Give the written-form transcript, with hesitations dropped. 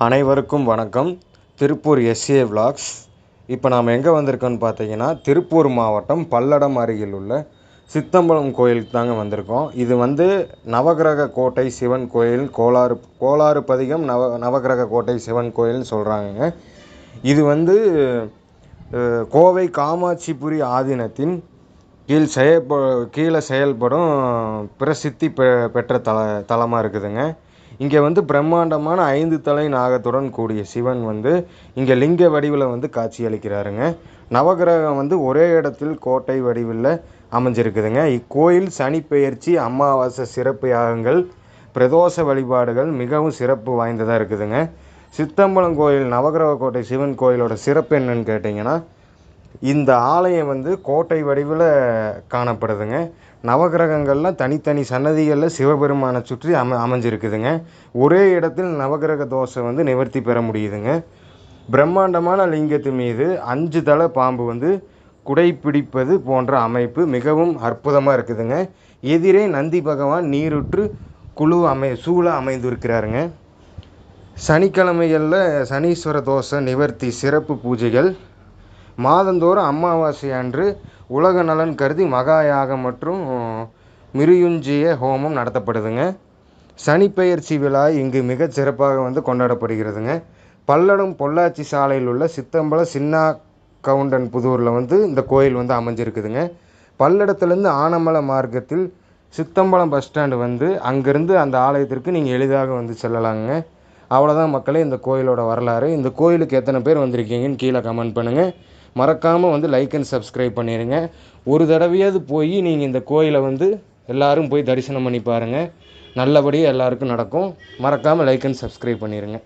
அனைவருக்கும் வணக்கம். Tiruppur SA vlogs. இப்போ நாம் எங்கே வந்திருக்கோன்னு பார்த்தீங்கன்னா, திருப்பூர் மாவட்டம் பல்லடம் அருகில் உள்ள சித்தம்பலம் கோயிலுக்கு தாங்க வந்திருக்கோம். இது நவகிரக கோட்டை சிவன் கோயில், கோளாறு பதிகம் நவகிரக கோட்டை சிவன் கோயில்னு சொல்கிறாங்க. இது கோவை காமாட்சிபுரி ஆதீனத்தின் கீழே செயல்படும் பிரசித்தி பெற்ற தலமாக இருக்குதுங்க. இங்கே பிரம்மாண்டமான 5 தலை நாகத்துடன் கூடிய சிவன் இங்கே லிங்க வடிவில் காட்சி அளிக்கிறாருங்க. நவகிரகம் ஒரே இடத்தில் கோட்டை வடிவில் அமைஞ்சிருக்குதுங்க. இக்கோயில் சனிப்பெயர்ச்சி, அமாவாசை சிறப்பு யாகங்கள், பிரதோஷ வழிபாடுகள் மிகவும் சிறப்பு வாய்ந்ததாக இருக்குதுங்க. சித்தம்பலம் கோயில் நவகிரக கோட்டை சிவன் கோயிலோட சிறப்பு என்னன்னு கேட்டிங்கன்னா, இந்த ஆலயம் கோட்டை வடிவில் காணப்படுதுங்க. நவகிரகங்கள்லாம் தனித்தனி சன்னதிகளில் சிவபெருமானை சுற்றி அமைஞ்சிருக்குதுங்க. ஒரே இடத்தில் நவகிரக தோஷம் நிவர்த்தி பெற முடியுதுங்க. பிரம்மாண்டமான லிங்கத்து மீது 5 தலை பாம்பு குடைப்பிடிப்பது போன்ற அமைப்பு மிகவும் அற்புதமாக இருக்குதுங்க. எதிரே நந்தி பகவான் நீருற்று சூழ அமைந்திருக்கிறாருங்க. சனிக்கிழமைகளில் சனீஸ்வர தோஷ நிவர்த்தி சிறப்பு பூஜைகள், மாதந்தோறும் அமாவாசை அன்று உலக நலன் கருதி மகா யாகம் மற்றும் மிருயுஞ்சய ஹோமம் நடத்தப்படுதுங்க. சனிப்பெயர்ச்சி விழா இங்கு மிகச் சிறப்பாக கொண்டாடப்படுகிறதுங்க. பல்லடம் பொள்ளாச்சி சாலையில் உள்ள சித்தம்பலம் சின்ன கவுண்டன் புதூரில் இந்த கோயில் அமைஞ்சிருக்குதுங்க. பல்லடத்துலேருந்து ஆனமலை மார்க்கத்தில் சித்தம்பலம் பஸ் ஸ்டாண்டு அங்கேருந்து அந்த ஆலயத்திற்கு நீங்கள் எளிதாக செல்லலாங்க. அவ்வளோதான் மக்களே இந்த கோயிலோட வரலாறு. இந்த கோயிலுக்கு எத்தனை பேர் வந்திருக்கீங்கன்னு கீழே கமெண்ட் பண்ணுங்கள். மறக்காமல் லைக் அண்ட் சப்ஸ்கிரைப் பண்ணிடுங்க. ஒரு தடவையாவது போய் நீங்கள் இந்த கோயிலை எல்லோரும் போய் தரிசனம் பண்ணி பாருங்கள். நல்லபடியாக எல்லாருக்கும் நடக்கும். மறக்காமல் லைக் அண்ட் சப்ஸ்கிரைப் பண்ணிடுங்க.